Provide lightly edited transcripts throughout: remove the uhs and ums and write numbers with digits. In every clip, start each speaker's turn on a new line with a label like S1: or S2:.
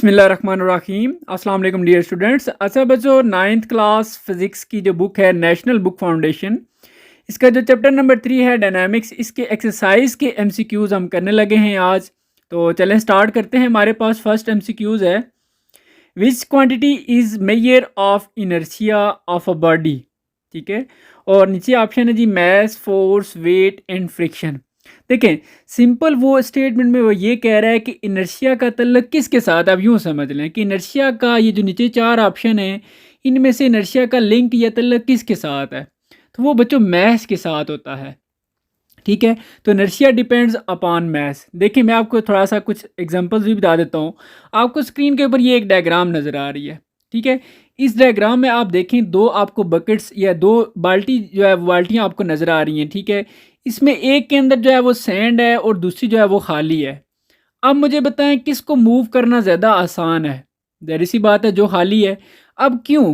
S1: बिस्मिल्लाहिर्रहमानिर्रहीम अस्सलाम वालेकुम डियर स्टूडेंट्स। अच्छा बच्चों, 9th क्लास फिज़िक्स की जो बुक है नेशनल बुक फाउंडेशन, इसका जो चैप्टर नंबर 3 है डायनामिक्स, इसके एक्सरसाइज के एमसीक्यूज़ हम करने लगे हैं आज। तो चलें स्टार्ट करते हैं। हमारे पास फर्स्ट एमसीक्यूज़ है, which quantity is measure of inertia of a body. ठीक है, और नीचे ऑप्शन है जी mass, force, weight and friction. देखें, सिंपल वो स्टेटमेंट में वो ये कह रहा है कि इनर्शिया का तल्लुक किसके साथ। आप यूँ समझ लें कि इनर्शिया का ये जो नीचे चार ऑप्शन है, इनमें से इनर्शिया का लिंक या तल्लुक किसके साथ है, तो वो बच्चों मैस के साथ होता है। ठीक है, तो इनर्शिया डिपेंड्स अपॉन मैस। देखिए, मैं आपको थोड़ा सा कुछ एग्जांपल्स भी बता देता हूँ। आपको स्क्रीन के ऊपर ये एक डायग्राम नज़र आ रही है। ठीक है, इस डायग्राम में आप देखें दो आपको बकेट्स या दो बाल्टी जो है बाल्टियाँ आपको नज़र आ रही हैं। ठीक है, इसमें एक के अंदर जो है वो सैंड है और दूसरी जो है वो खाली है। अब मुझे बताएं किसको मूव करना ज़्यादा आसान है। ज़ाहिर सी बात है जो खाली है। अब क्यों?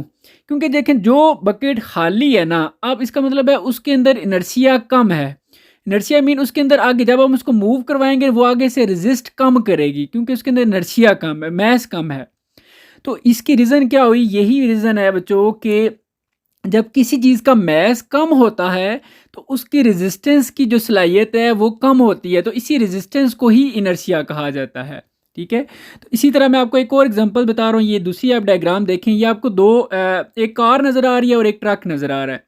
S1: क्योंकि देखें जो बकेट खाली है ना, अब इसका मतलब है उसके अंदर इनर्शिया कम है। इनर्शिया मीन उसके अंदर आगे जब हम उसको मूव करवाएंगे वो आगे से रेजिस्ट कम करेगी, क्योंकि उसके अंदर इनर्शिया कम है, मैस कम है। तो इसकी रीज़न क्या हुई? यही रीज़न है बच्चों कि जब किसी चीज़ का मैस कम होता है तो उसकी रेजिस्टेंस की जो सलाहियत है वो कम होती है। तो इसी रेजिस्टेंस को ही इनर्शिया कहा जाता है। ठीक है, तो इसी तरह मैं आपको एक और एग्जांपल बता रहा हूँ। ये दूसरी आप डायग्राम देखें, ये आपको एक कार नज़र आ रही है और एक ट्रक नज़र आ रहा है।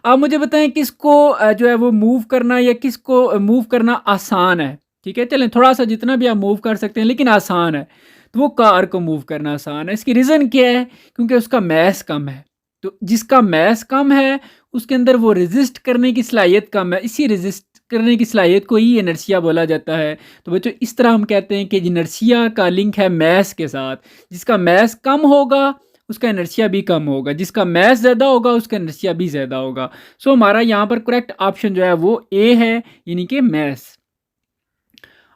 S1: आप मुझे बताएं किसको जो है वो मूव करना या किसको मूव करना आसान है। ठीक है, चलें थोड़ा सा जितना भी आप मूव कर सकते हैं लेकिन आसान है, तो वो कार को मूव करना आसान है। इसकी रीज़न क्या है? क्योंकि उसका मैस कम है। तो जिसका मैस कम है उसके अंदर वो रेजिस्ट करने की सलाहियत कम है, इसी रेजिस्ट करने की सलाहियत को ही इनर्शिया बोला जाता है। तो बच्चों इस तरह हम कहते हैं कि इनर्शिया का लिंक है मैस के साथ। जिसका मैस कम होगा उसका इनर्शिया भी कम होगा, जिसका मैस ज़्यादा होगा उसका इनर्शिया भी ज़्यादा होगा। सो हमारा यहाँ पर करेक्ट ऑप्शन जो है वो ए है, यानी कि मैस।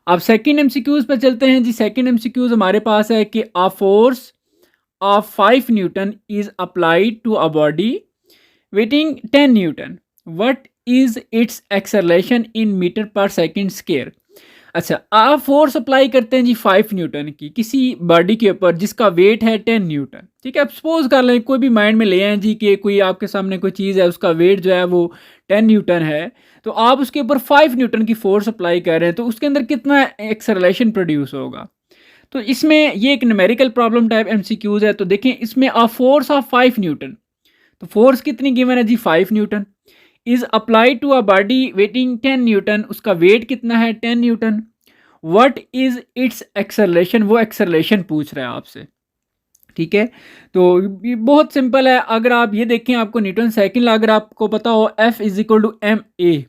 S1: अब सेकंड एमसीक्यूज़ पर चलते हैं जी। सेकंड एमसीक्यूज़ हमारे पास है कि a force of 5 Newton is applied to a body weighing 10 Newton. What is its acceleration in meter per second square? अच्छा, आप फोर्स अप्लाई करते हैं जी 5 न्यूटन की किसी बॉडी के ऊपर जिसका वेट है 10 न्यूटन। ठीक है, अब सपोज कर लें, कोई भी माइंड में ले आए जी कि कोई आपके सामने कोई चीज़ है उसका वेट जो है वो 10 न्यूटन है, तो आप उसके ऊपर 5 न्यूटन की फोर्स अप्लाई कर रहे हैं, तो उसके अंदर कितना एक्सेलरेशन प्रोड्यूस होगा। तो इसमें ये एक न्यूमेरिकल प्रॉब्लम टाइप एमसीक्यूज है। तो देखें, इसमें अ फोर्स ऑफ 5 न्यूटन, तो फोर्स कितनी गिवन है जी 5 newton, is applied to a body weighing 10 newton, उसका वेट कितना है 10 newton. What is its acceleration, वो एक्सेलरेशन पूछ रहा है आपसे। ठीक है, तो ये बहुत सिंपल है। अगर आप ये देखें, आपको न्यूटन सेकंड अगर आपको पता हो, F is equal to M A.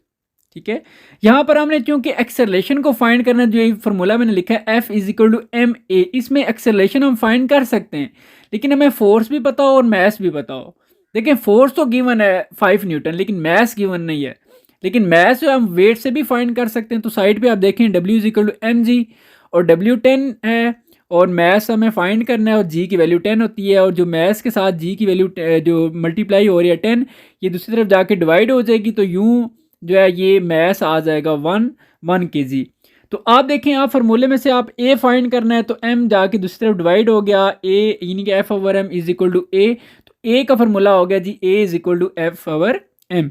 S1: ठीक है, यहाँ पर हमने चूंकि एक्सेलरेशन को फाइंड करना, जो ये फार्मूला मैंने लिखा है F is equal to M A, इसमें एक्सेलरेशन हम फाइंड कर सकते हैं, लेकिन हमें फोर्स भी पता हो और मैस भी पता हो। देखें, फोर्स तो गिवन है 5 न्यूटन लेकिन मैस गिवन नहीं है, लेकिन मैस जो हम वेट से भी फाइंड कर सकते हैं। तो साइड पे आप देखें W is equal to M G, और W 10 है और मैस हमें फाइंड करना है और G की वैल्यू 10 होती है, और जो मैस के साथ G की वैल्यू जो मल्टीप्लाई हो रही है 10, ये दूसरी तरफ जाके डिवाइड हो जाएगी, तो यूँ जो है ये मैस आ जाएगा 1 kg। तो आप देखें, आप फार्मूले में से आप ए फाइंड करना है, तो एम जाके दूसरी तरफ डिवाइड हो गया, ए यानी कि F over M is equal to A. तो ए का फार्मूला हो गया जी A is equal to F over M.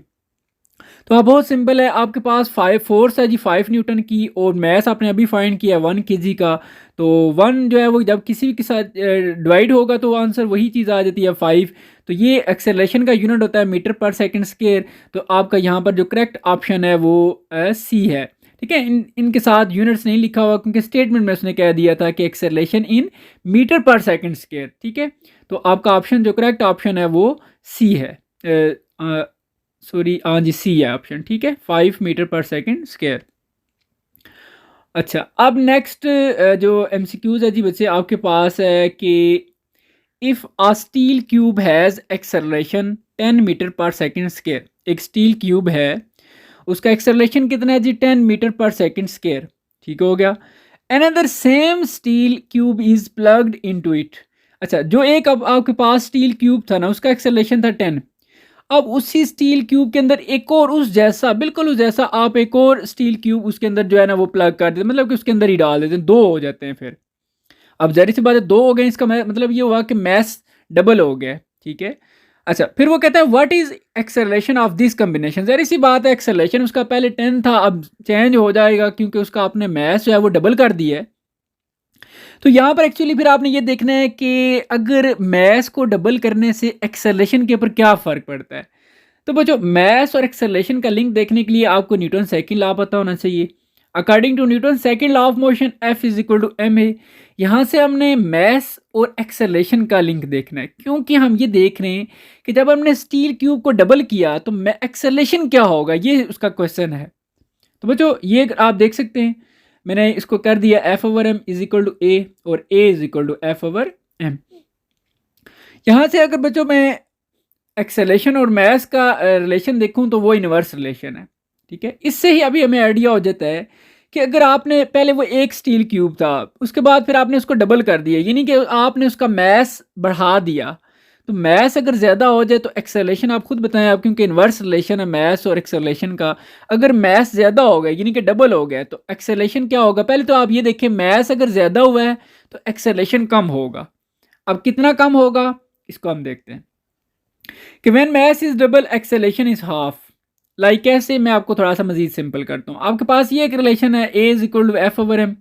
S1: तो अब बहुत सिंपल है, आपके पास 5 फोर्स है जी 5 न्यूटन की, और मैस आपने अभी फाइंड किया 1 kg का। तो 1 जो है वो जब किसी के साथ डिवाइड होगा तो आंसर वही चीज़ आ जाती है 5। तो ये एक्सेलरेशन का यूनिट होता है मीटर पर सेकंड स्क्वायर। तो आपका यहाँ पर जो करेक्ट ऑप्शन है वो सी है। ठीक है, इनके साथ यूनिट्स नहीं लिखा हुआ क्योंकि स्टेटमेंट में उसने कह दिया था कि acceleration in metre per second square. ठीक है, तो आपका ऑप्शन जो करेक्ट ऑप्शन है वो सी है, सॉरी हाँ जी सी है ऑप्शन। ठीक है, 5 मीटर पर सेकंड स्क्वायर। अच्छा, अब नेक्स्ट जो एमसीक्यूज है जी बच्चे आपके पास है कि if a steel cube has acceleration 10 metre per second square. एक स्टील क्यूब है, उसका एक्सेलरेशन कितना है जी 10 मीटर पर सेकंड स्क्वायर। ठीक हो गया। Another same steel cube is plugged into it. अच्छा, जो एक अब आपके पास स्टील क्यूब था ना, उसका एक्सेलरेशन था 10। अब उसी स्टील क्यूब के अंदर एक और उस जैसा, बिल्कुल उस जैसा आप एक और स्टील क्यूब उसके अंदर जो है ना वो प्लग कर देते, मतलब कि उसके अंदर ही डाल देते हैं, दो हो जाते हैं फिर। अब ज़ाहिर सी बात है 2 हो गए, इसका मतलब ये हुआ कि मास डबल हो गया, ठीक है। अच्छा, फिर वो कहता है what is acceleration of this combination. ज़ाहिर सी बात है एक्सेलरेशन उसका पहले 10 था, अब चेंज हो जाएगा क्योंकि उसका आपने मास जो है वो डबल कर दिया है। तो यहाँ पर एक्चुअली फिर आपने ये देखना है कि अगर मास को डबल करने से एक्सेलरेशन के ऊपर क्या फ़र्क पड़ता है। तो बच्चों मास और एक्सेलरेशन का लिंक देखने के लिए आपको न्यूटन सेकंड लॉ पता होना चाहिए। According to Newton second law of motion F is equal to M है। यहाँ से हमने मास और एक्सेलरेशन का लिंक देखना है, क्योंकि हम ये देख रहे हैं कि जब हमने स्टील क्यूब को डबल किया तो एक्सेलरेशन क्या होगा, ये उसका क्वेश्चन है। तो बच्चों ये आप देख सकते हैं, मैंने इसको कर दिया F over M is equal to A और A is equal to F over M. यहाँ से अगर बच्चों मैं एक्सेलेरेशन और मास का रिलेशन देखूं तो वो इनवर्स रिलेशन है, ठीक है। इससे ही अभी हमें आइडिया हो जाता है कि अगर आपने पहले वो एक स्टील क्यूब था, उसके बाद फिर आपने उसको डबल कर दिया, यानी कि आपने उसका मास बढ़ा दिया, तो मास अगर ज़्यादा हो जाए तो एक्सेलरेशन आप खुद बताएं आप, क्योंकि इनवर्स रिलेशन है मास और एक्सेलरेशन का। अगर मास ज़्यादा हो गया यानी कि डबल हो गया तो एक्सेलरेशन क्या होगा। पहले तो आप ये देखें, मास अगर ज़्यादा हुआ है तो एक्सेलरेशन कम होगा। अब कितना कम होगा इसको हम देखते हैं कि when mass is double acceleration is half. Like कैसे, मैं आपको थोड़ा सा मजीद सिंपल करता हूँ। आपके पास ये एक रिलेशन है A is equal to F over M.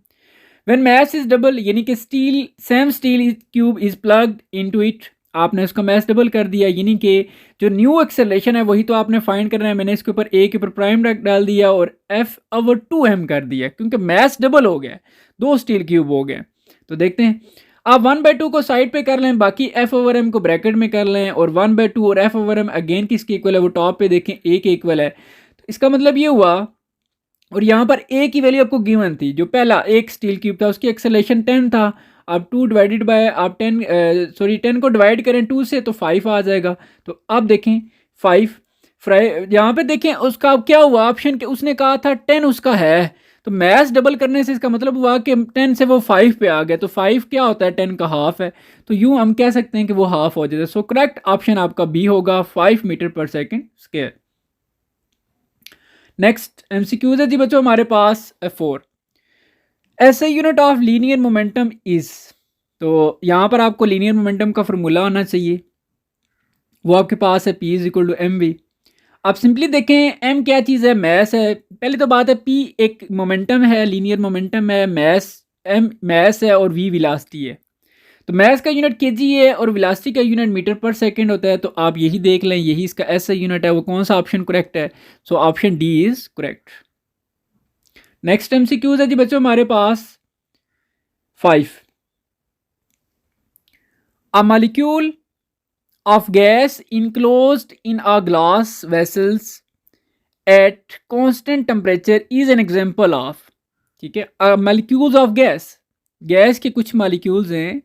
S1: When mass is double यानी कि steel same steel cube is plugged into it, आपने उसका मास डबल कर दिया, यानी कि जो न्यू एक्सेलरेशन है वही तो आपने फाइंड करना है। मैंने इसके ऊपर ए के ऊपर प्राइम डाल दिया और एफ ओवर 2m कर दिया, क्योंकि मास डबल हो गया, 2 स्टील क्यूब हो गए। तो देखते हैं, आप 1/2 को साइड पे कर लें, बाकी एफ ओवर एम को ब्रैकेट में कर लें, और 1/2 और एफ ओवर एम अगेन किसके इक्वल है, वो टॉप पे देखें ए के इक्वल है। तो इसका मतलब ये हुआ, और यहाँ पर ए की वैल्यू आपको गिवन थी, जो पहला एक स्टील क्यूब था उसकी एक्सेलरेशन 10 था। अब 2 डिवाइडेड बाय आप 10 को डिवाइड करें 2 से तो 5 आ जाएगा। तो अब देखें 5 यहाँ पे देखें उसका अब क्या हुआ ऑप्शन के, उसने कहा था 10 उसका है, तो मैथ डबल करने से इसका मतलब हुआ कि 10 से वो 5 पे आ गया, तो 5 क्या होता है 10 का हाफ है, तो यूं हम कह सकते हैं कि वो हाफ हो जाता है। सो करेक्ट ऑप्शन आपका बी होगा, 5 मीटर पर सेकेंड स्क्वायर। नेक्स्ट एमसीक्यूज है जी बच्चों हमारे पास 4। ऐसे unit of linear momentum is, तो यहाँ पर आपको लीनियर मोमेंटम का फॉर्मूला होना चाहिए, वो आपके पास है P is equal to M V. आप सिंपली देखें एम क्या चीज़ है, मैस है। पहले तो बात है पी एक मोमेंटम है, लीनियर मोमेंटम है, मैस एम मैस है और वी विलासिटी है। तो मैस का यूनिट केजी है और विलासिटी का यूनिट मीटर पर सेकंड होता है। तो आप यही देख लें, यही इसका ऐसा यूनिट है, वो कौन सा ऑप्शन करेक्ट है। So option D is correct. Next MCQs है जी बच्चों हमारे पास 5। A molecule of gas enclosed in a glass vessels at constant temperature is an example of, ठीक है, molecules of gas, गैस के कुछ मॉलिक्यूल्स हैं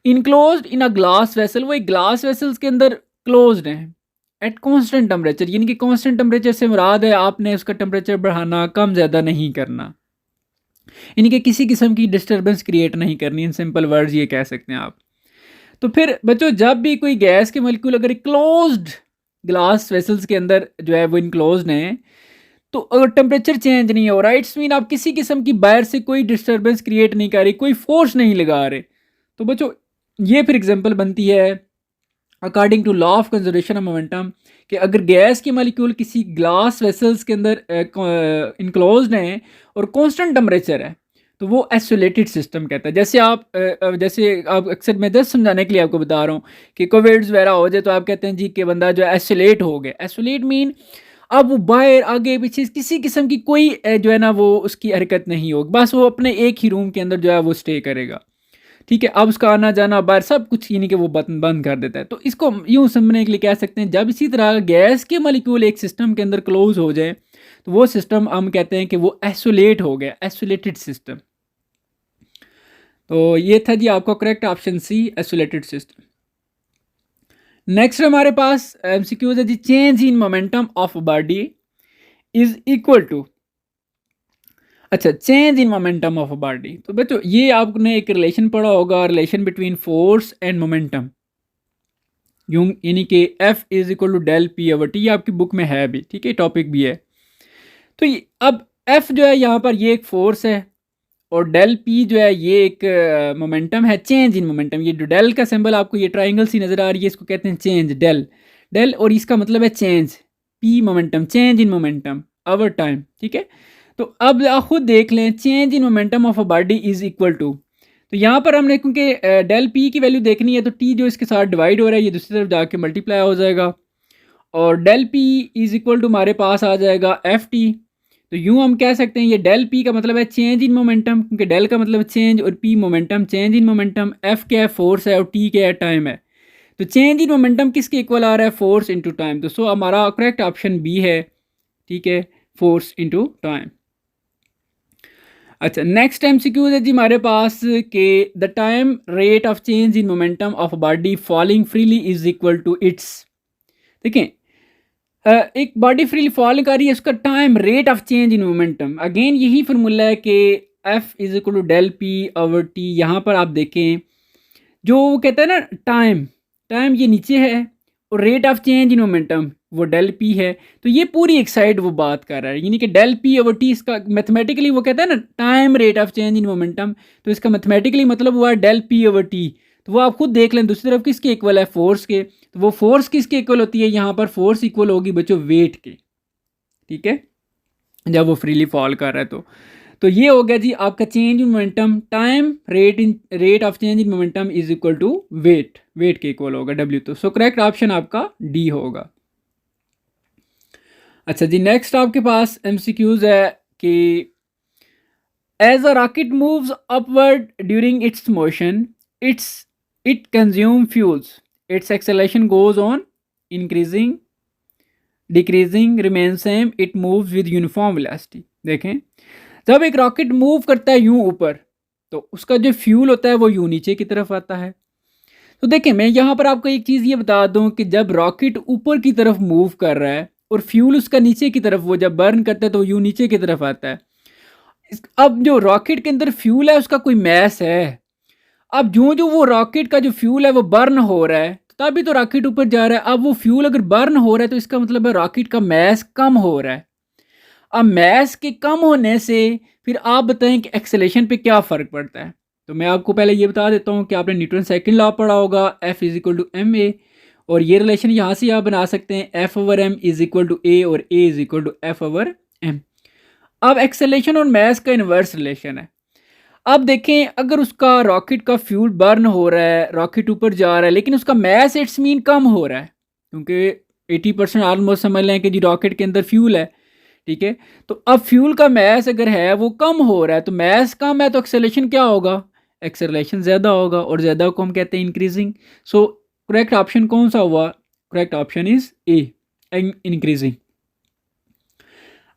S1: enclosed in a glass vessel, वो एक ग्लास वेसल्स के अंदर क्लोज्ड हैं एट कांस्टेंट टेम्परेचर, यानी कि कांस्टेंट टेम्परेचर से मुराद है आपने उसका टेम्परेचर बढ़ाना कम ज़्यादा नहीं करना, यानी कि किसी किस्म की डिस्टर्बेंस क्रिएट नहीं करनी, इन सिंपल वर्ड्स ये कह सकते हैं आप। तो फिर बच्चों जब भी कोई गैस के मॉलिक्यूल अगर क्लोज्ड ग्लास वेसल्स के अंदर जो है वो इनक्लोज्ड हैं, तो अगर टेम्परेचर चेंज नहीं हो रहा, इट्स मीन आप किसी किस्म की बाहर से कोई डिस्टर्बेंस क्रिएट नहीं कर रही, कोई फोर्स नहीं लगा रहे, तो बच्चों ये फिर एग्जांपल बनती है according to law of conservation of momentum कि अगर गैस के मॉलिक्यूल किसी ग्लास वेसल्स के अंदर इनक्लोज्ड हैं और कांस्टेंट टेम्परेचर है, तो वो आइसोलेटेड सिस्टम कहता है। जैसे आप अक्सर मैं जस्ट समझाने के लिए आपको बता रहा हूँ कि कोविड्स वगैरह हो जाए तो आप कहते हैं जी कि बंदा जो है आइसोलेट हो गया। आइसोलेट मीन अब वो बाहर आगे पीछे किसी किस्म की कोई जो है ना वो उसकी हरकत नहीं होगी, बस वो अपने एक ही रूम के अंदर जो है वो स्टे करेगा, ठीक है। अब उसका आना जाना बाहर सब कुछ यानी कि वो बंद कर देता है। तो इसको यूँ समझने के लिए कह सकते हैं जब इसी तरह गैस के मॉलिक्यूल एक सिस्टम के अंदर क्लोज हो जाए तो वो सिस्टम हम कहते हैं कि वो आइसोलेट हो गया, आइसोलेटेड सिस्टम। तो ये था जी आपका correct option C, isolated system. Next हमारे पास एमसीक्यूज है जी, change in momentum of body is equal to, अच्छा change in momentum of body. तो बच्चों ये आपने एक रिलेशन पढ़ा होगा, relation between force and momentum, यूं यानी कि F is equal to del P over T, ये आपकी बुक में है भी, ठीक है, टॉपिक भी है। तो अब एफ जो है यहाँ पर ये एक फोर्स है और डेल पी जो है ये एक मोमेंटम है, चेंज इन मोमेंटम। ये जो डेल का सिंबल आपको ये ट्राइंगल सी नज़र आ रही है, इसको कहते हैं चेंज, डेल डेल, और इसका मतलब है change, P momentum, change in momentum over time. ठीक है, तो अब आप खुद देख लें, change in momentum of a body is equal to, तो यहाँ पर हमने क्योंकि डेल पी की वैल्यू देखनी है तो टी जो इसके साथ डिवाइड हो रहा है ये दूसरी तरफ जाके मल्टीप्लाई हो जाएगा, और del P is equal to हमारे पास आ जाएगा एफ टी। तो यूँ हम कह सकते हैं ये डेल पी का मतलब है चेंज इन मोमेंटम, क्योंकि डेल का मतलब चेंज और P momentum, change in momentum, F क्या है फोर्स है और टी क्या है टाइम है। तो चेंज इन मोमेंटम किसके इक्वल आ रहा है, फोर्स इंटू टाइम। तो सो हमारा करेक्ट ऑप्शन बी है। ठीक है, फोर्स इंटू टाइम। अच्छा, नेक्स्ट एमसीक्यू है जी हमारे पास के the time rate of change in momentum of body falling freely is equal to its. देखें, एक बॉडी फ्रीली फॉल कर रही है, उसका time rate of change in momentum, again यही फार्मूला है कि F is equal to del P over T. यहाँ पर आप देखें जो वो कहते हैं ना टाइम, टाइम ये नीचे है और rate of change in momentum वो डेल पी है। तो ये पूरी एक साइड वो बात कर रहा है, यानी कि डेल पी ओवर टी इसका मैथमेटिकली वो कहता है ना time rate of change in momentum, तो इसका मैथमेटिकली मतलब हुआ डेल पी ओवर टी। तो वो आप खुद देख लें दूसरी तरफ किसके इक्वल है, फोर्स के। तो वो फोर्स किसके इक्वल होती है, यहाँ पर फोर्स इक्वल होगी बच्चों वेट के। ठीक है, जब वो फ्रीली फॉल कर रहा है तो ये हो गया जी आपका change in momentum, time rate of change in momentum is equal to weight, weight के इक्वल होगा डब्ल्यू। तो सो करेक्ट ऑप्शन आपका डी होगा। अच्छा जी, नेक्स्ट आपके पास एमसीक्यूज है कि as a rocket moves upward during its motion it consume fuels, its acceleration goes on increasing decreasing remain same, it moves with uniform velocity. देखें, जब एक रॉकेट मूव करता है यूं ऊपर तो उसका जो फ्यूल होता है वो यूं नीचे की तरफ आता है। तो देखें, मैं यहाँ पर आपको एक चीज़ ये बता दूं कि जब रॉकेट ऊपर की तरफ मूव कर रहा है और फ्यूल उसका नीचे की तरफ, वो जब बर्न करता है तो यूं नीचे की तरफ आता है। अब जो रॉकेट के अंदर फ्यूल है उसका कोई मैस है, अब जो जो वो रॉकेट का जो फ्यूल है वो बर्न हो रहा है तभी तो रॉकेट ऊपर जा रहा है। अब वो फ्यूल अगर बर्न हो रहा है तो इसका मतलब है रॉकेट का मैस कम हो रहा है। अब मैस के कम होने से फिर आप बताएं कि एक्सेलेरेशन पे क्या फ़र्क पड़ता है। तो मैं आपको पहले ये बता देता हूँ कि आपने न्यूटन सेकंड लॉ पढ़ा होगा, F is equal to M A, और ये रिलेशन यहाँ से आप बना सकते हैं F over M is equal to A और A is equal to F over M. अब एक्सेलेरेशन और मैस का इन्वर्स रिलेशन है। अब देखें, अगर उसका रॉकेट का फ्यूल बर्न हो रहा है, रॉकेट ऊपर जा रहा है, लेकिन उसका मैस इट्स मीन कम हो रहा है, क्योंकि 80% ऑलमोस्ट समझ लें कि जी रॉकेट के अंदर फ्यूल है। ठीक है, तो अब फ्यूल का मैस अगर है वो कम हो रहा है, तो मैस कम है तो एक्सेलरेशन क्या होगा, एक्सेलरेशन ज़्यादा होगा, और ज़्यादा को हम कहते हैं इंक्रीजिंग। सो करेक्ट ऑप्शन कौन सा हुआ, correct option is a, increasing.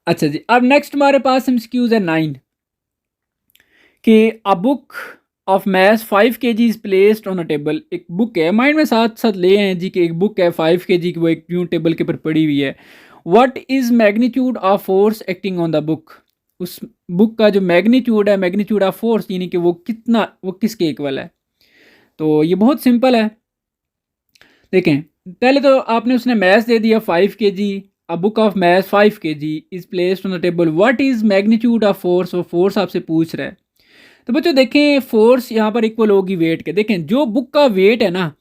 S1: अच्छा जी, अब नेक्स्ट हमारे पास एमसीक्यूज है 9 कि a book of maths 5 kg is placed on a table. एक बुक है, माइंड में साथ साथ ले आए जी कि एक बुक है 5 kg की, वो एक यूं टेबल के ऊपर पड़ी हुई है। What is magnitude of force acting on the book, उस बुक का जो मैग्नीट्यूड है, मैग्नीट्यूड ऑफ फोर्स यानी कि वो कितना, वो किसके इक्वल है। तो ये बहुत सिंपल है। देखें, पहले तो आपने उसने मैथ्स दे दिया 5 kg, a book of maths 5 kg is placed on the table, what is magnitude of force, वो फोर्स आपसे पूछ रहा है। तो बच्चों देखें, फोर्स यहाँ पर इक्वल होगी वेट के। देखें जो बुक का वेट है ना,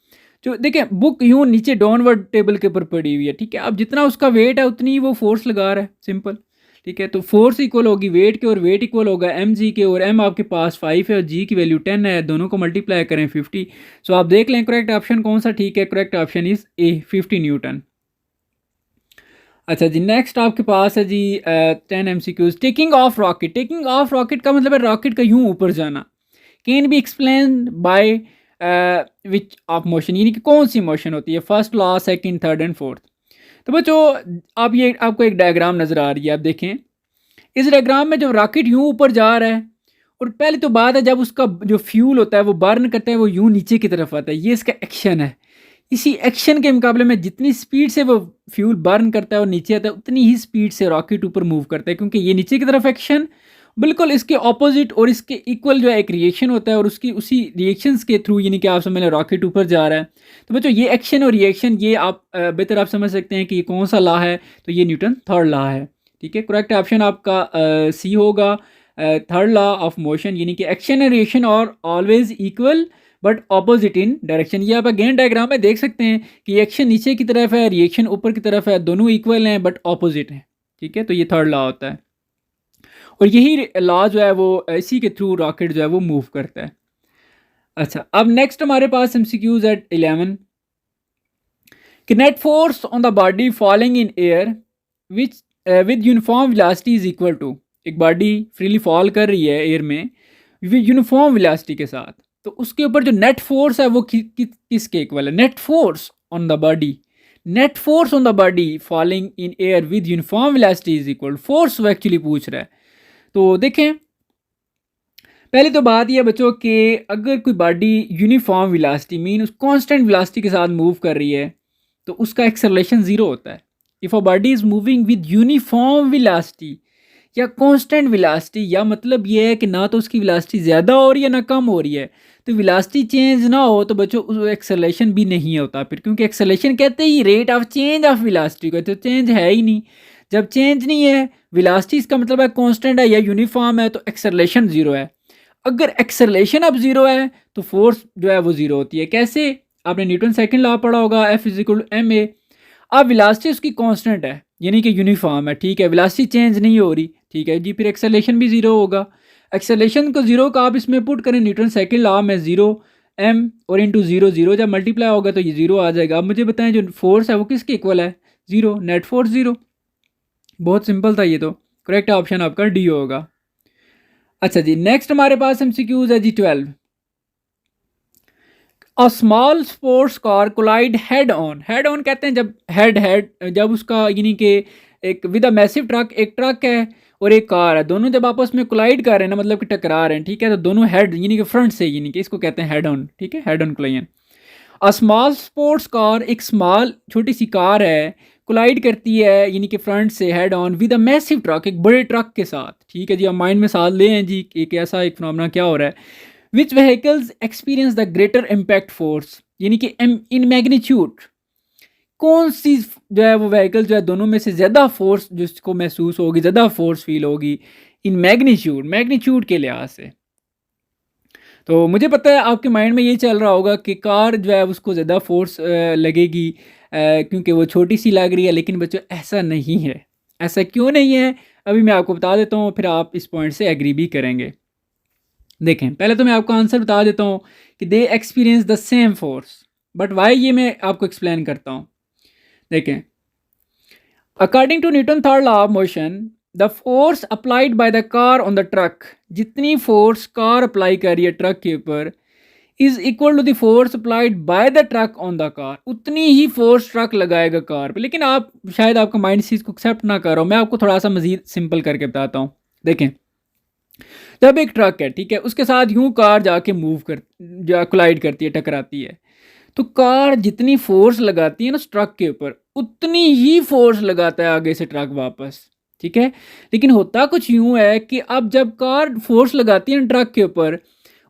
S1: जो देखें बुक यूँ नीचे डाउनवर्ड टेबल के ऊपर पड़ी हुई है। ठीक है, अब जितना उसका वेट है उतनी वो फोर्स लगा रहा है, सिंपल। ठीक है, तो फोर्स इक्वल होगी वेट के, और वेट इक्वल होगा एम जी के, और एम आपके पास 5 है और जी की वैल्यू 10 है, दोनों को मल्टीप्लाई करें 50। सो आप देख लें करेक्ट ऑप्शन कौन सा ठीक है, correct option is a, 50 Newton. अच्छा जी, नेक्स्ट आपके पास है जी 10 MCQs। Taking of rocket, taking of rocket का मतलब है रॉकेट का यूं ऊपर जाना। Can be explain by which of motion, यानी कि कौन सी मोशन होती है, first law, second, third and fourth. तो बच्चों आप ये आपको एक डायग्राम नज़र आ रही है, आप देखें इस डायग्राम में जब रॉकेट यूं ऊपर जा रहा है, और पहले तो बात है जब उसका जो फ्यूल होता है वो बर्न करता है वो यूं नीचे की तरफ आता है, ये इसका एक्शन है। इसी एक्शन के मुकाबले में जितनी स्पीड से वो फ्यूल बर्न करता है और नीचे आता है उतनी ही स्पीड से रॉकेट ऊपर मूव करता है, क्योंकि ये नीचे की तरफ एक्शन बिल्कुल इसके ऑपोजिट और इसके इक्वल जो है एक रिएक्शन होता है, और उसकी उसी रिएक्शंस के थ्रू यानी कि आप समझ लें रॉकेट ऊपर जा रहा है। तो बच्चों ये एक्शन और रिएक्शन ये आप बेहतर आप समझ सकते हैं कि ये कौन सा लॉ है, तो ये न्यूटन थर्ड लॉ है। ठीक है, करेक्ट ऑप्शन आपका सी होगा, थर्ड लॉ ऑफ मोशन यानी कि एक्शन एंड रिएक्शन और always equal but opposite in direction. ये आप अगेन डायग्राम में देख सकते हैं कि एक्शन नीचे की तरफ है, रिएक्शन ऊपर की तरफ है, दोनों इक्वल हैं बट ऑपोजिट हैं। ठीक है, तो ये थर्ड लॉ होता है और यही लॉ जो है वो इसी के थ्रू रॉकेट जो है वो मूव करता है। अच्छा, अब नेक्स्ट हमारे पास एमसीक्यूज एट 11 कि net force on the body falling in air which with uniform velocity is equal to, एक बॉडी फ्रीली फॉल कर रही है एयर में विद यूनिफॉर्म वेलोसिटी के साथ, तो उसके ऊपर जो नेट फोर्स है वो किसके इक्वल है? Net force on the body, net force on the body falling in air with uniform velocity is equal, force वो एक्चुअली पूछ रहा है। तो देखें, पहले तो बात यह बच्चों कि अगर कोई बॉडी यूनिफॉर्म वेलोसिटी मीन उस कांस्टेंट वेलोसिटी के साथ मूव कर रही है तो उसका एक्सेलरेशन ज़ीरो होता है। If a body is moving with uniform velocity या कांस्टेंट वेलोसिटी, या मतलब ये है कि ना तो उसकी वेलोसिटी ज़्यादा हो रही है ना कम हो रही है, तो वेलोसिटी चेंज ना हो तो बच्चों उस एक्सेलरेशन भी नहीं होता फिर, क्योंकि एक्सेलरेशन कहते ही rate of change of velocity को, तो चेंज है ही नहीं। जब चेंज नहीं है, वेलोसिटी इसका मतलब है कांस्टेंट है या यूनिफॉर्म है, तो एक्सेलरेशन ज़ीरो है। अगर एक्सेलरेशन अब ज़ीरो है तो फोर्स जो है वो ज़ीरो होती है। कैसे? आपने न्यूटन सेकंड लॉ पढ़ा होगा, F इक्वल एम ए। अब वेलोसिटी उसकी कांस्टेंट है यानी कि यूनिफॉर्म है, ठीक है, वेलोसिटी चेंज नहीं हो रही, ठीक है जी, फिर एक्सेलरेशन भी ज़ीरो होगा। एक्सेलरेशन को ज़ीरो का आप इसमें पुट करें न्यूटन सेकंड लॉ में, ज़ीरो एम और इंटू ज़ीरो ज़ीरो जब मल्टीप्लाई होगा तो ये ज़ीरो आ जाएगा। अब मुझे बताएं जो फोर्स है वो किसके इक्वल है? Zero, net force zero. बहुत सिंपल था ये तो, करेक्ट ऑप्शन आपका डी होगा। अच्छा जी, नेक्स्ट हमारे पास एमसीक्यूज है जी 12। A small sports car collide head on, head on कहते हैं जब हेड हेड जब उसका यानी कि एक विद अ मैसिव ट्रक, एक ट्रक है और एक कार है, दोनों जब आपस में कोलाइड कर रहे हैं ना, मतलब कि टकरा रहे हैं, ठीक है, तो दोनों हेड यानी कि फ्रंट से, यानी कि इसको कहते हैं हेड ऑन, ठीक है, head on collision. A small sports car, एक स्मॉल छोटी सी कार है, कोलाइड करती है यानी कि फ्रंट से head on with a massive truck, एक बड़े ट्रक के साथ, ठीक है जी। आप माइंड में साथ ले हैं जी एक ऐसा एक फिनोमेना क्या हो रहा है। Which vehicles experience the greater impact force, यानी कि इन मैग्नीट्यूड, कौन सी जो है वो व्हीकल जो है दोनों में से ज़्यादा फोर्स जिसको महसूस होगी, ज़्यादा फोर्स फील होगी इन मैग्नीट्यूड, मैग्नीट्यूड के लिहाज से। तो मुझे पता है आपके माइंड में ये चल रहा होगा कि कार जो है उसको ज़्यादा फोर्स लगेगी क्योंकि वो छोटी सी लग रही है, लेकिन बच्चों ऐसा नहीं है। ऐसा क्यों नहीं है अभी मैं आपको बता देता हूँ, फिर आप इस पॉइंट से एग्री भी करेंगे। देखें, पहले तो मैं आपको आंसर बता देता हूँ कि they experience the same force, but why ये मैं आपको एक्सप्लेन करता हूँ। देखें, according to Newton third law of motion, the force applied by the car on the truck, जितनी फोर्स कार अप्लाई कर रही है ट्रक के ऊपर, is equal to the force applied by the truck on the car, उतनी ही force truck लगाएगा car पे। लेकिन आप शायद आपका माइंड इस चीज़ को एक्सेप्ट ना कर रहा हो, मैं आपको थोड़ा सा मजीद सिंपल करके बताता हूँ। देखें, जब एक ट्रक है, ठीक है, उसके साथ यूं कार जाके मूव कर जा कोलाइड करती है, टकराती है, तो कार जितनी फोर्स लगाती है ना उस ट्रक के ऊपर, उतनी ही फोर्स लगाता है आगे से ट्रक वापस, ठीक है। लेकिन होता कुछ यूं है कि अब जब कार फोर्स लगाती है ट्रक के ऊपर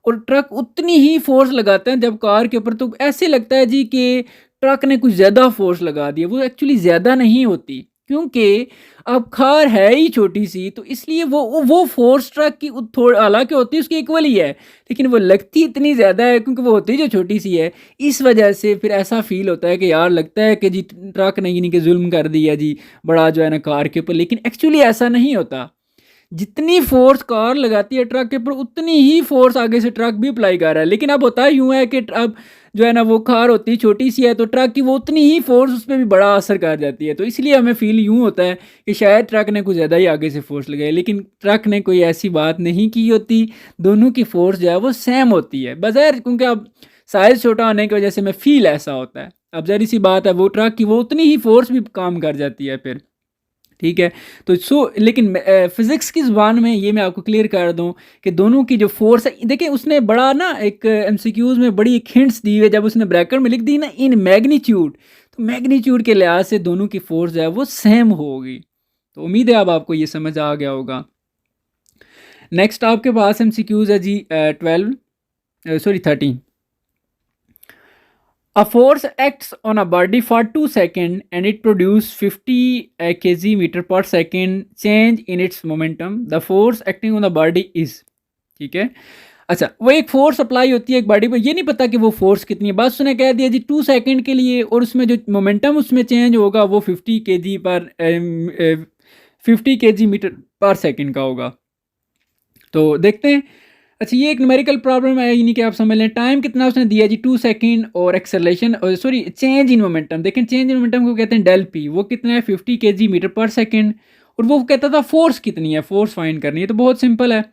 S1: और ट्रक उतनी ही फोर्स लगाता है जब कार के ऊपर, तो ऐसे लगता है जी कि ट्रक ने कुछ ज़्यादा फोर्स लगा दी। वो एक्चुअली ज़्यादा नहीं होती, क्योंकि अब कार है ही छोटी सी, तो इसलिए वो फोर्स ट्रक की थोड़ी हालांकि होती है उसकी इक्वल ही है, लेकिन वो लगती इतनी ज़्यादा है क्योंकि वो होती जो छोटी सी है। इस वजह से फिर ऐसा फील होता है कि यार लगता है कि जी ट्रक ने यानी कि जुल्म कर दिया जी बड़ा जो है ना कार के ऊपर, लेकिन एक्चुअली ऐसा नहीं होता। जितनी फोर्स कार लगाती है ट्रक के ऊपर, उतनी ही फोर्स आगे से ट्रक भी अप्लाई कर रहा है। लेकिन अब होता है यूं है कि अब जो है ना वो कार होती है छोटी सी है, तो ट्रक की वो उतनी ही फोर्स उस पर भी बड़ा असर कर जाती है, तो इसलिए हमें फील यूं होता है कि शायद ट्रक ने कुछ ज़्यादा ही आगे से फोर्स लगाई, लेकिन ट्रक ने कोई ऐसी बात नहीं की होती। दोनों की फोर्स जो है वो सेम होती है, बज़ैर क्योंकि अब साइज़ छोटा होने की वजह से हमें फील ऐसा होता है। अब जहरी सी बात है, वो ट्रक की वो उतनी ही फोर्स भी काम कर जाती है फिर, ठीक है। तो लेकिन फिज़िक्स की ज़ुबान में ये मैं आपको क्लियर कर दूं कि दोनों की जो फोर्स है, देखिए उसने बड़ा ना एक एमसीक्यूज़ में बड़ी एक हिंट्स दी है, जब उसने ब्रैकेट में लिख दी ना इन मैग्नीट्यूड, तो मैग्नीट्यूड के लिहाज से दोनों की फोर्स जो है वो सेम होगी। तो उम्मीद है अब आपको ये समझ आ गया होगा। नेक्स्ट आपके पास एमसीक्यूज़ है जी 13। A force acts on a body for 2 seconds and it produces 50 kg meter per second change in its momentum. The force acting on the body is, ठीक है। अच्छा, वो एक फोर्स अप्लाई होती है एक बॉडी पर, ये नहीं पता कि वो फोर्स कितनी है, बस उसने कह दिया जी 2 सेकंड के लिए, और उसमें जो मोमेंटम उसमें चेंज होगा वो 50 kg पर 50 kg मीटर पर सेकंड का होगा। तो देखते हैं। अच्छा, ये एक न्यूमेरिकल प्रॉब्लम है, यानी कि आप समझ लें टाइम कितना उसने दिया जी 2 सेकंड, और acceleration sorry change in momentum, देखें चेंज इन मोमेंटम को कहते हैं डेल पी, वो कितना है 50 kg मीटर पर सेकंड, और वो कहता था फोर्स कितनी है, फोर्स फाइंड करनी है। तो बहुत सिंपल है,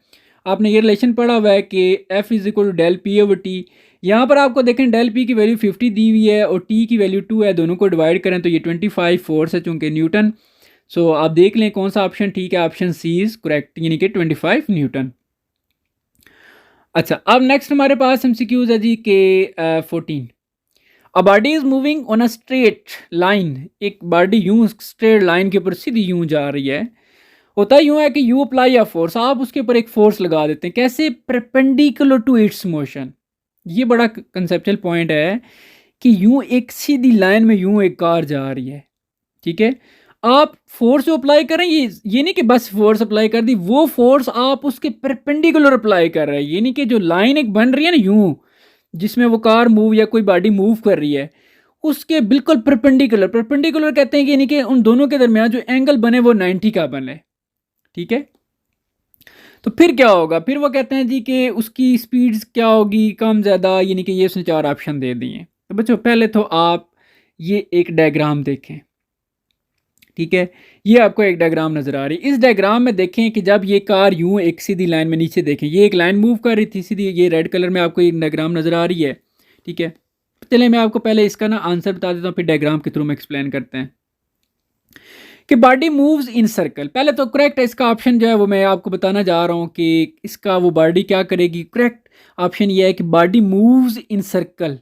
S1: आपने ये रिलेशन पढ़ा हुआ है कि F is equal to del P over T. यहाँ पर आपको देखें डेल पी की वैल्यू 50 दी हुई है और टी की वैल्यू 2 है, दोनों को डिवाइड करें तो ये 25 फोर्स है चूँकि न्यूटन। सो आप देख लें कौन सा ऑप्शन ठीक है, ऑप्शन सी इज करेक्ट, यानी कि 25 न्यूटन। अच्छा, अब नेक्स्ट हमारे पास एमसीक्यूज है जी के 14। अ body is moving on a straight line, एक बॉडी यूं स्ट्रेट लाइन के ऊपर सीधी यूं जा रही है। होता यूं है कि यू अप्लाई अ फोर्स, आप उसके ऊपर एक फोर्स लगा देते हैं, कैसे, परपेंडिकुलर टू इट्स मोशन। ये बड़ा कंसेप्चुअल पॉइंट है कि यूं एक सीधी लाइन में यूं एक कार जा रही है, ठीक है। आप फोर्स जो अप्लाई करें, ये नहीं कि बस फोर्स अप्लाई कर दी, वो फोर्स आप उसके परपेंडिकुलर अप्लाई कर रहे हैं, ये नहीं कि जो लाइन एक बन रही है ना यूं, जिसमें वो कार मूव या कोई बॉडी मूव कर रही है, उसके बिल्कुल परपेंडिकुलर, परपेंडिकुलर कहते हैं कि यानी कि उन दोनों के दरमियान जो एंगल बने वो 90 का बने, ठीक है। तो फिर क्या होगा, फिर वो कहते हैं जी कि उसकी स्पीड क्या होगी, कम ज़्यादा, यानी कि ये उसने 4 ऑप्शन दे दिए। तो बच्चों पहले तो आप ये एक डायग्राम देखें, ठीक है। ये आपको एक डायग्राम नज़र आ रही है, इस डायग्राम में देखें कि जब ये कार यूं एक सीधी लाइन में, नीचे देखें ये एक लाइन मूव कर रही थी सीधी, ये रेड कलर में आपको एक डायग्राम नज़र आ रही है, ठीक है। चलिए मैं आपको पहले इसका ना आंसर बता देता हूँ, फिर डायग्राम के थ्रू में एक्सप्लेन करते हैं कि बॉडी मूव्स इन सर्कल। पहले तो करेक्ट है इसका ऑप्शन जो है वो मैं आपको बताना जा रहा हूँ कि इसका वो बॉडी क्या करेगी। करेक्ट ऑप्शन ये है कि बॉडी मूव्स इन सर्कल,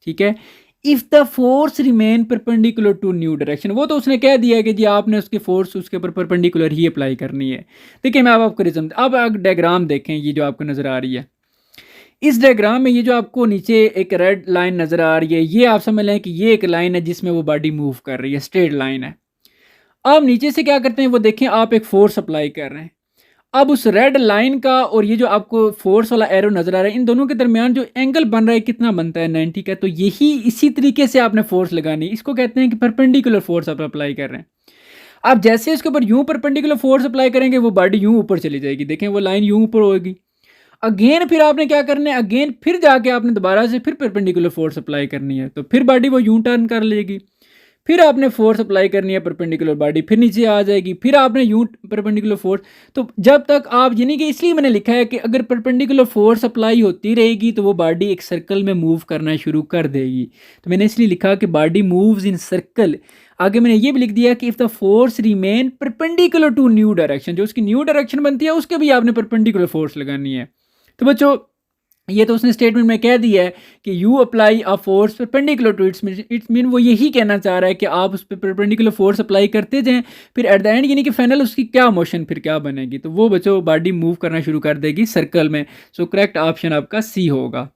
S1: ठीक है, if the force remain perpendicular to new direction. वो तो उसने कह दिया है कि जी आपने उसकी फोर्स उसके ऊपर परपेंडिकुलर ही अप्लाई करनी है। देखिए मैं अब आपको रिजम, अब आप डायग्राम देखें, ये जो आपको नज़र आ रही है, इस डायग्राम में ये जो आपको नीचे एक रेड लाइन नज़र आ रही है, ये आप समझ लें कि ये एक लाइन है जिसमें वो बॉडी मूव कर रही है, स्ट्रेट लाइन है। अब नीचे से क्या करते हैं, वो देखें आप एक फोर्स अप्लाई कर रहे हैं। अब उस रेड लाइन का और ये जो आपको फोर्स वाला एरो नजर आ रहा है, इन दोनों के दरमियान जो एंगल बन रहा है कितना बनता है, 90 का। तो यही इसी तरीके से आपने फोर्स लगानी, इसको कहते हैं कि परपेंडिकुलर फोर्स आप अप्लाई कर रहे हैं। आप जैसे इसके ऊपर यूं परपेंडिकुलर फोर्स अप्लाई करेंगे वो बॉडी यूं ऊपर चली जाएगी, देखें वो लाइन यूं ऊपर होगी। अगेन फिर आपने क्या करना है, अगेन फिर जाके आपने दोबारा से फिर परपेंडिकुलर फोर्स अप्लाई करनी है, तो फिर बॉडी वो यूं टर्न कर लेगी। फिर आपने फोर्स अप्लाई करनी है परपेंडिकुलर, बॉडी फिर नीचे आ जाएगी, फिर आपने यूं परपेंडिकुलर फोर्स। तो जब तक आप, यानी कि इसलिए मैंने लिखा है कि अगर परपेंडिकुलर फोर्स अप्लाई होती रहेगी तो वो बॉडी एक सर्कल में मूव करना शुरू कर देगी। तो मैंने इसलिए लिखा कि बॉडी मूव्स इन सर्कल। आगे मैंने ये भी लिख दिया कि if the force remain perpendicular to new direction, जो उसकी न्यू डायरेक्शन बनती है उसके भी आपने परपेंडिकुलर फोर्स लगानी है। तो बच्चों ये तो उसने स्टेटमेंट में कह दिया है कि you apply a force perpendicular to its mean, वो यही कहना चाह रहा है कि आप उस पर परपेंडिकुलर फोर्स अप्लाई करते जाएं, फिर एट द एंड यानी कि फाइनल उसकी क्या मोशन फिर क्या बनेगी, तो वो बच्चों बॉडी मूव करना शुरू कर देगी सर्कल में। सो करेक्ट ऑप्शन आपका सी होगा।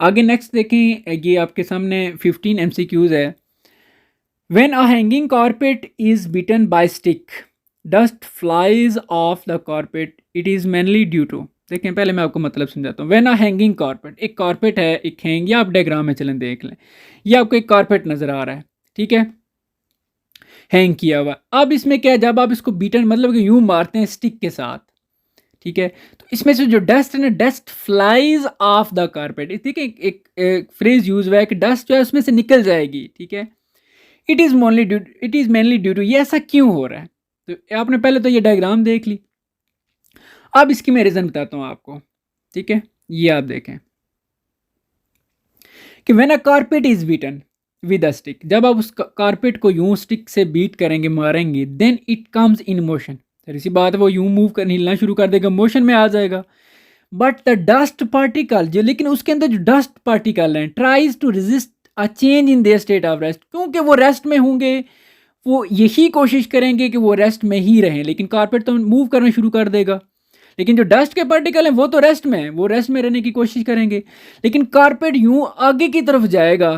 S1: आगे नेक्स्ट देखें, ये आपके सामने 15 MCQs है। When a hanging carpet is beaten by stick, dust flies off the carpet, it is mainly due to. देखें पहले मैं आपको मतलब समझाता हूँ। व्हेन अ हैंगिंग कारपेट, एक कारपेट है, एक हैंग, या आप डायग्राम में चलें देख लें, ये आपको एक कारपेट नज़र आ रहा है, ठीक है, हैंग किया हुआ। अब इसमें क्या है, जब आप इसको बीटन मतलब कि यूं मारते हैं स्टिक के साथ, ठीक है, तो इसमें से जो डस्ट है ना, dust flies off the carpet. ठीक है, एक फ्रेज यूज हुआ है कि डस्ट जो है उसमें से निकल जाएगी, ठीक है। It is mainly due to, ये ऐसा क्यों हो रहा है। तो आपने पहले तो ये डायग्राम देख ली, अब इसकी मैं रीज़न बताता हूँ आपको, ठीक है। ये आप देखें कि when a carpet is beaten with a stick, जब आप उस कारपेट को यूं स्टिक से बीट करेंगे, मारेंगे, then it comes in motion. इसी बात है, वो यूं मूव कर हिलना शुरू कर देगा, मोशन में आ जाएगा। बट द डस्ट पार्टिकल जो, लेकिन उसके अंदर जो डस्ट पार्टिकल हैं, tries to resist a change in their state of rest, क्योंकि वो रेस्ट में होंगे, वो यही कोशिश करेंगे कि वो रेस्ट में ही रहें, लेकिन कारपेट तो मूव करना शुरू कर देगा। लेकिन जो डस्ट के पार्टिकल हैं वो तो रेस्ट में हैं, वो रेस्ट में रहने की कोशिश करेंगे। लेकिन कारपेट यूं आगे की तरफ जाएगा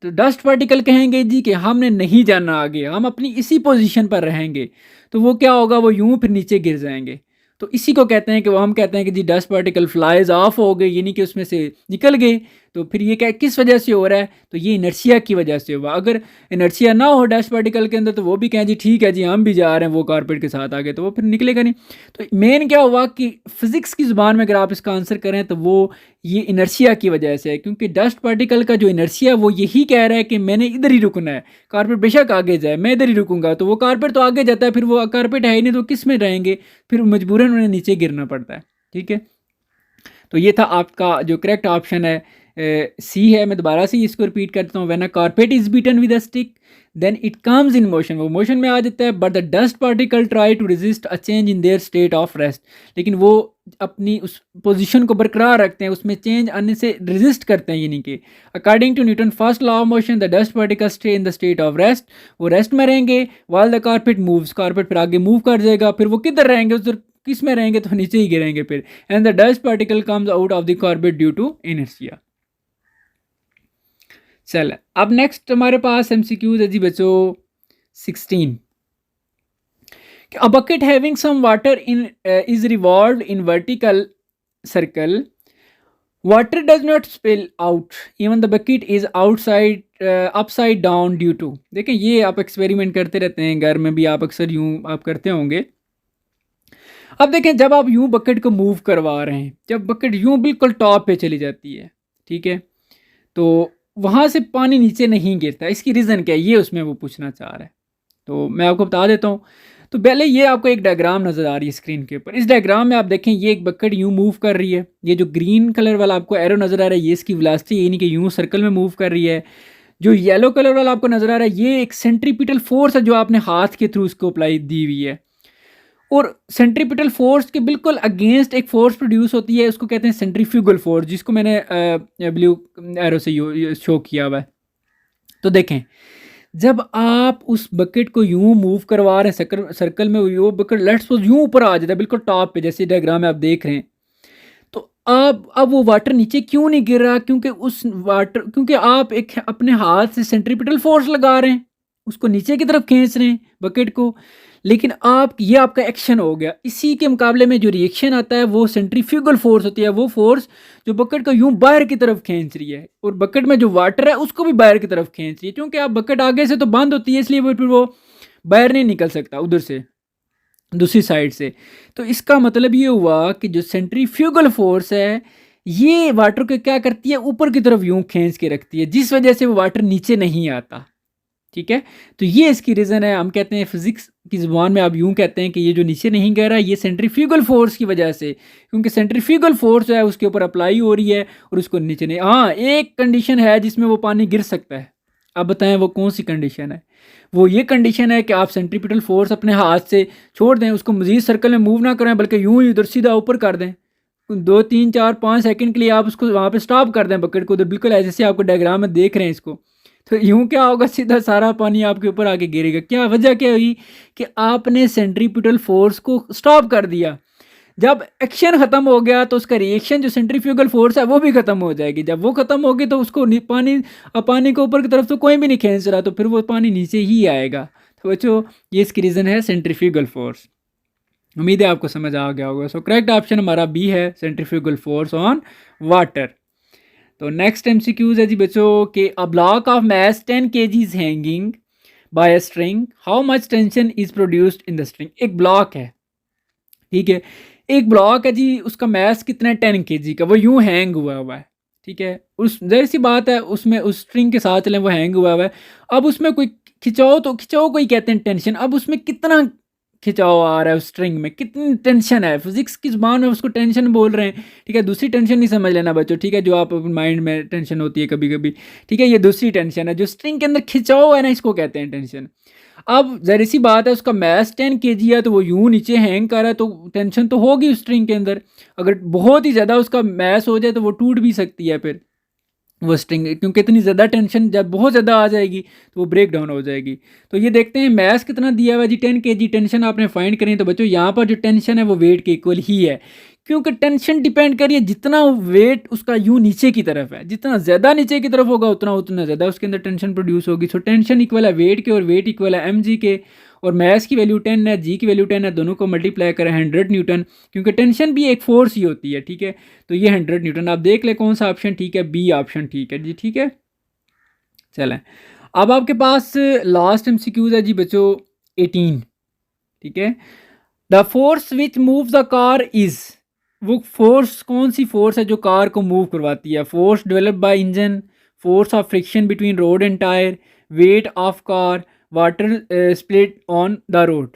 S1: तो डस्ट पार्टिकल कहेंगे जी कि हमने नहीं जाना आगे, हम अपनी इसी पोजीशन पर रहेंगे। तो वो क्या होगा, वो यूं फिर नीचे गिर जाएंगे। तो इसी को कहते हैं कि वो हम कहते हैं कि जी डस्ट पार्टिकल फ्लाइज ऑफ हो गए, यानी कि उसमें से निकल गए। तो फिर ये क्या किस वजह से हो रहा है, तो ये इनर्शिया की वजह से हुआ। अगर इनर्शिया ना हो डस्ट पार्टिकल के अंदर तो वो भी कहें जी ठीक है जी हम भी जा रहे हैं वो कारपेट के साथ आगे, तो वो फिर निकलेगा नहीं। तो मेन क्या हुआ कि फिजिक्स की ज़ुबान में अगर आप इसका आंसर करें तो वो ये इनर्शिया की वजह से है, क्योंकि डस्ट पार्टिकल का जो इनर्शिया वो यही कह रहा है कि मैंने इधर ही रुकना है, कारपेट बेशक आगे जाए मैं इधर ही रुकूंगा। तो वो कारपेट तो आगे जाता है, फिर वो कारपेट है ही नहीं तो किस में रहेंगे, फिर मजबूरन उन्हें नीचे गिरना पड़ता है। ठीक है, तो ये था आपका जो करेक्ट ऑप्शन है सी है। मैं दोबारा से इसको रिपीट करता हूँ, when a carpet is beaten with a stick then it comes in motion, वो मोशन में आ जाता है। But the dust particle try to resist a change in their state of rest, लेकिन वो अपनी उस पोजीशन को बरकरार रखते हैं, उसमें चेंज आने से रेजिस्ट करते हैं। यानी कि according to Newton first law of motion the dust particle stay in the state of rest, वो रेस्ट में रहेंगे। While the carpet moves, carpet फिर आगे मूव कर जाएगा, फिर वो किधर रहेंगे, उधर किस में रहेंगे, तो नीचे ही गिरेंगे फिर। And the dust particle comes out of the carpet due to inertia. चल अब नेक्स्ट हमारे पास एमसीक्यूज है जी बच्चों 16। A bucket having some water in is revolved in vertical circle. Water does not spill out. Even the bucket is outside upside down due to. देखें ये आप एक्सपेरिमेंट करते रहते हैं घर में भी, आप अक्सर यूं आप करते होंगे। अब देखें जब आप यूं बकेट को मूव करवा रहे हैं, जब बकेट यूं बिल्कुल टॉप पे चली जाती है, ठीक है, तो वहाँ से पानी नीचे नहीं गिरता। इसकी रीज़न क्या है, ये उसमें वो पूछना चाह रहा है। तो मैं आपको बता देता हूँ। तो पहले ये आपको एक डायग्राम नज़र आ रही है स्क्रीन के ऊपर। इस डायग्राम में आप देखें ये एक बकेट यूं मूव कर रही है, ये जो ग्रीन कलर वाला आपको एरो नज़र आ रहा है ये इसकी वेलोसिटी, यानी कि यूं सर्कल में मूव कर रही है। जो येलो कलर वाला आपको नज़र आ रहा है ये एक सेंट्रीपिटल फोर्स है जो आपने हाथ के थ्रू उसको अप्लाई दी हुई है। और सेंट्रीपिटल फोर्स के बिल्कुल अगेंस्ट एक फोर्स प्रोड्यूस होती है, उसको कहते हैं सेंट्रीफ्यूगल फोर्स, जिसको मैंने ब्लू एरो से शो किया हुआ है। तो देखें जब आप उस बकेट को यूं मूव करवा रहे हैं सर्कल में, वो बकेट लेट्स सपोज यूं ऊपर आ जाता है बिल्कुल टॉप पे, जैसे डायग्राम में आप देख रहे हैं। तो अब वो वाटर नीचे क्यों नहीं गिर रहा, क्योंकि आप एक अपने हाथ से सेंट्रीपिटल फोर्स लगा रहे हैं, उसको नीचे की तरफ खींच रहे हैं बकेट को। लेकिन ये आपका एक्शन हो गया। इसी के मुकाबले में जो रिएक्शन आता है वो सेंट्रीफ्यूगल फोर्स होती है, वो फोर्स जो बकेट को यूं बाहर की तरफ खींच रही है, और बकेट में जो वाटर है उसको भी बाहर की तरफ खींच रही है। क्योंकि आप बकेट आगे से तो बंद होती है, इसलिए वो बाहर नहीं निकल सकता उधर से, दूसरी साइड से। तो इसका मतलब ये हुआ कि जो सेंट्रीफ्यूगल फोर्स है ये वाटर को क्या करती है, ऊपर की तरफ यूं खींच के रखती है, जिस वजह से वो वाटर नीचे नहीं आता। ठीक है, तो ये इसकी रीज़न है। हम कहते हैं फिजिक्स की ज़ुबान में आप यूं कहते हैं कि ये जो नीचे नहीं गिर रहा है ये सेंट्रीफ्यूगल फोर्स की वजह से, क्योंकि सेंट्रीफ्यूगल फोर्स जो है उसके ऊपर अप्लाई हो रही है और उसको नीचे नहीं। हाँ, एक कंडीशन है जिसमें वो पानी गिर सकता है। अब बताएं वो कौन सी कंडीशन है। वो ये कंडीशन है कि आप सेंट्रीपिटल फोर्स अपने हाथ से छोड़ दें, उसको मजीद सर्कल में मूव ना करें, बल्कि यूं ही उधर सीधा ऊपर कर दें। 2 3 4 5 सेकंड के लिए आप उसको वहाँ पे स्टॉप कर दें बकेट को, उधर बिल्कुल ऐसे से आपको डायग्राम में देख रहे हैं इसको। तो यूं क्या होगा, सीधा सारा पानी आपके ऊपर आके गिरेगा। क्या वजह क्या हुई कि आपने सेंट्रीपिटल फोर्स को स्टॉप कर दिया। जब एक्शन खत्म हो गया तो उसका रिएक्शन जो सेंट्रीफ्यूगल फोर्स है वो भी खत्म हो जाएगी। जब वो खत्म होगी तो उसको पानी को ऊपर की तरफ तो कोई भी नहीं खींच रहा, तो फिर वो पानी नीचे ही आएगा। तो बच्चों ये इसकी रीज़न है सेंट्रीफ्यूगल फोर्स। उम्मीद है आपको समझ आ गया होगा। सो करेक्ट ऑप्शन हमारा बी है, सेंट्रीफ्यूगल फोर्स ऑन वाटर। तो नेक्स्ट एमसीक्यूज है जी बच्चों कि a block of mass 10 kg hanging by a string, how much tension is produced in the string. एक ब्लॉक है, ठीक है, एक ब्लॉक है जी, उसका मैस कितना है 10 kg का, वो यूं हैंग हुआ है। ठीक है, उस जाहिर सी बात है उसमें उस स्ट्रिंग के साथ चलें वो हैंग हुआ है। अब उसमें कोई खिंचाओ, तो खिंचाओ को ही कहते हैं टेंशन। अब उसमें कितना खिंचाव आ रहा है उस स्ट्रिंग में, कितनी टेंशन है, फिजिक्स की ज़ुबान में उसको टेंशन बोल रहे हैं। ठीक है, दूसरी टेंशन नहीं समझ लेना बच्चों, ठीक है, जो आप माइंड में टेंशन होती है कभी कभी। ठीक है, ये दूसरी टेंशन है, जो स्ट्रिंग के अंदर खिंचाव है ना, इसको कहते हैं टेंशन। अब ज़ाहिर सी बात है उसका मैस 10 kg है, तो वो यूं नीचे हैंग कर रहा है, तो टेंशन तो होगी उस स्ट्रिंग के अंदर। अगर बहुत ही ज़्यादा उसका मैस हो जाए तो वो टूट भी सकती है फिर। वो स्ट्रिंग, क्योंकि इतनी ज़्यादा टेंशन जब बहुत ज़्यादा आ जाएगी तो वो ब्रेक डाउन हो जाएगी। तो ये देखते हैं मैथ कितना दिया हुआ है जी, 10 kg टेंशन आपने फाइंड करें। तो बच्चों यहाँ पर जो टेंशन है वो वेट के इक्वल ही है, क्योंकि टेंशन डिपेंड करिए जितना वेट उसका यूँ नीचे की तरफ है, जितना ज़्यादा नीचे की तरफ होगा उतना उतना ज़्यादा उसके अंदर टेंशन प्रोड्यूस होगी। सो टेंशन इक्वल है वेट के और वेट इक्वल है mg के, और मैथ की वैल्यू 10 है, जी की वैल्यू 10 है, दोनों को मल्टीप्लाई करें 100 न्यूटन, क्योंकि टेंशन भी एक फोर्स ही होती है। ठीक है, तो ये 100 न्यूटन। आप देख ले कौन सा ऑप्शन ठीक है, बी ऑप्शन ठीक है जी। ठीक है, चलें अब आपके पास लास्ट एमसीक्यूज है जी बच्चों 18। ठीक है, the force which move the car is, वो फोर्स कौन सी फोर्स है जो कार को मूव करवाती है? Force develop by engine, force of friction between road and tyre, weight of car, water split on the road.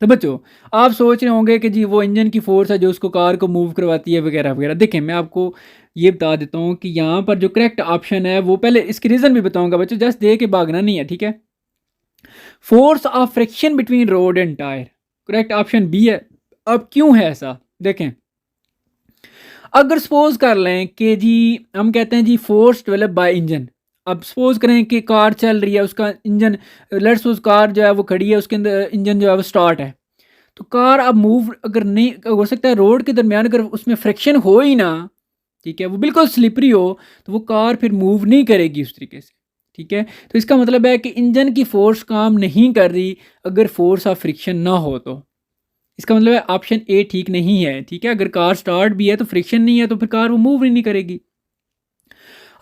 S1: तो बच्चों आप सोच रहे होंगे कि जी वो इंजन की फोर्स है जो उसको कार को मूव करवाती है वगैरह वगैरह। देखें मैं आपको ये बता देता हूँ कि यहाँ पर जो करेक्ट ऑप्शन है वो, पहले इसके रीज़न भी बताऊंगा बच्चों, जस्ट दे के भागना नहीं है। ठीक है, force of friction between road and tyre, correct option B है। अब क्यों है ऐसा देखें, अगर सपोज कर लें कि जी हम कहते हैं जी फोर्स डेवलप बाय इंजन। अब सपोज करें कि कार चल रही है, उसका इंजन, लेट्स सपोज कार जो है वो खड़ी है, उसके अंदर इंजन जो है वो स्टार्ट है, तो कार अब मूव अगर नहीं हो सकता है रोड के दरमियान अगर उसमें फ्रिक्शन हो ही ना, ठीक है, वो बिल्कुल स्लिपरी हो, तो वो कार फिर मूव नहीं करेगी उस तरीके से। ठीक है, तो इसका मतलब है कि इंजन की फोर्स काम नहीं कर रही अगर फोर्स ऑफ फ्रिक्शन ना हो, तो इसका मतलब है ऑप्शन ए ठीक नहीं है। ठीक है, अगर कार स्टार्ट भी है तो फ्रिक्शन नहीं है तो फिर कार वो मूव ही नहीं करेगी।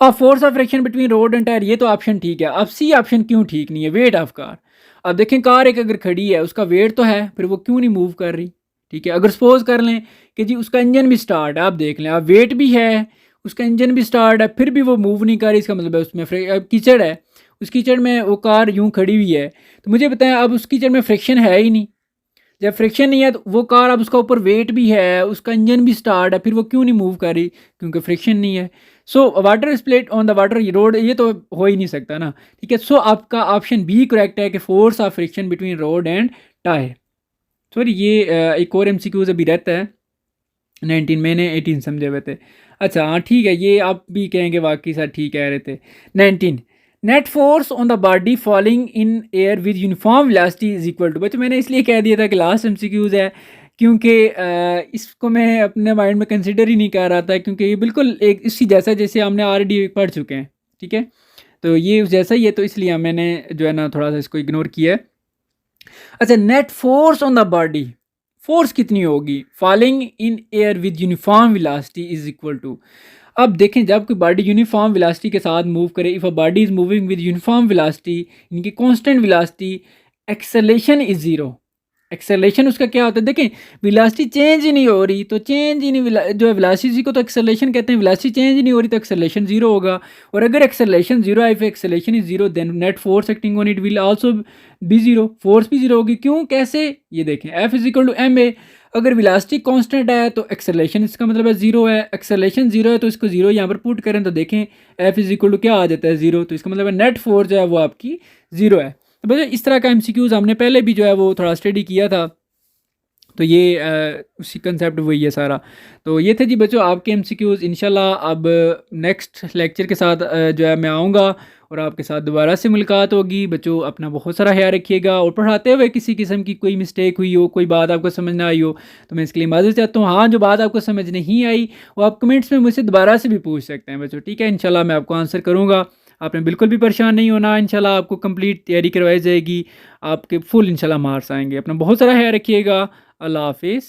S1: और force of friction between road and tyre, ये तो ऑप्शन ठीक है। अब सी ऑप्शन क्यों ठीक नहीं है, वेट ऑफ कार। अब देखें कार एक अगर खड़ी है उसका वेट तो है, फिर वो क्यों नहीं मूव कर रही? ठीक है, अगर सपोज कर लें कि जी उसका इंजन भी स्टार्ट है, आप देख लें, अब वेट भी है, उसका इंजन भी स्टार्ट है, फिर भी वो मूव नहीं कर रही, इसका मतलब है उसमें अब कीचड़ है, उस कीचड़ में वो कार यूं खड़ी हुई है। तो मुझे बताएं अब उस कीचड़ में फ्रिक्शन है ही नहीं, जब फ्रिक्शन नहीं है तो वो कार, अब उसका ऊपर वेट भी है, उसका इंजन भी स्टार्ट है, फिर वो क्यों नहीं मूव कर रही? क्योंकि फ्रिक्शन नहीं है। So water split on the water road, ये तो हो ही नहीं सकता ना। ठीक है, सो आपका ऑप्शन बी करेक्ट है कि force of friction between road and tyre. Sorry ये एक और एमसीक्यूज अभी रहता है 19, मैंने 18 समझे हुए थे। अच्छा हाँ ठीक है, ये आप भी कहेंगे वाकई सर ठीक कह रहे थे। 19, net force on the body falling in air with uniform velocity is equal to. बच्चों मैंने इसलिए कह दिया था कि लास्ट एमसीक्यूज है, क्योंकि इसको मैं अपने माइंड में कंसिडर ही नहीं कर रहा था, क्योंकि ये बिल्कुल एक इसी जैसा जैसे हमने ऑलरेडी पढ़ चुके हैं। ठीक है, तो ये उस जैसा ही है, तो इसलिए मैंने जो है ना थोड़ा सा इसको इग्नोर किया है। अच्छा, net force on the body, force कितनी होगी falling in air with uniform velocity is equal to. अब देखें जब कोई बॉडी यूनिफॉर्म वेलोसिटी के साथ मूव करे, if a body is moving with uniform velocity, इनकी constant velocity, acceleration is zero. Acceleration उसका क्या होता है, देखें वेलोसिटी चेंज ही नहीं हो रही, तो चेंज ही नहीं जो है वेलोसिटी को तो एक्सेलेरेशन कहते हैं, वेलोसिटी चेंज ही नहीं हो रही तो एक्सेलेरेशन जीरो होगा। और अगर एक्सेलेरेशन जीरो है, if acceleration is zero then net force acting on it will also be zero, force भी जीरो होगी। क्यों, कैसे, ये देखें F is equal to M A, अगर वेलोसिटी कांस्टेंट है तो एक्सेलेरेशन इसका मतलब है जीरो है, एक्सेलेरेशन जीरो है तो इसको जीरो यहाँ पर पुट करें तो देखें एफ इज इक्वल टू क्या आ जाता है, जीरो, तो इसका मतलब है नेट फोर्स जो है वो आपकी जीरो है। तो बच्चों इस तरह का एमसीक्यूज हमने पहले भी जो है वो थोड़ा स्टडी किया था, तो ये उसी कंसेप्ट वही है सारा। तो ये थे जी बच्चों आपके एमसीक्यूज। इंशाल्लाह अब नेक्स्ट लेक्चर के साथ जो है मैं आऊँगा और आपके साथ दोबारा से मुलाकात होगी। बच्चों अपना बहुत सारा ख्याल रखिएगा, और पढ़ाते हुए किसी किस्म की कोई मिस्टेक हुई हो, कोई बात आपको समझ ना आई हो, तो मैं इसके लिए माज़रत चाहता हूँ। हाँ, जो बात आपको समझ नहीं आई वो आप कमेंट्स में मुझसे दोबारा से भी पूछ सकते हैं बच्चों। ठीक है, इंशाल्लाह मैं आपको आंसर करूँगा। आपने बिल्कुल भी परेशान नहीं होना, इंशाल्लाह आपको कंप्लीट तैयारी करवाई जाएगी, आपके फुल इंशाल्लाह मार्क्स आएंगे। अपना बहुत सारा ख्याल रखिएगा। अल्लाह हाफिज़।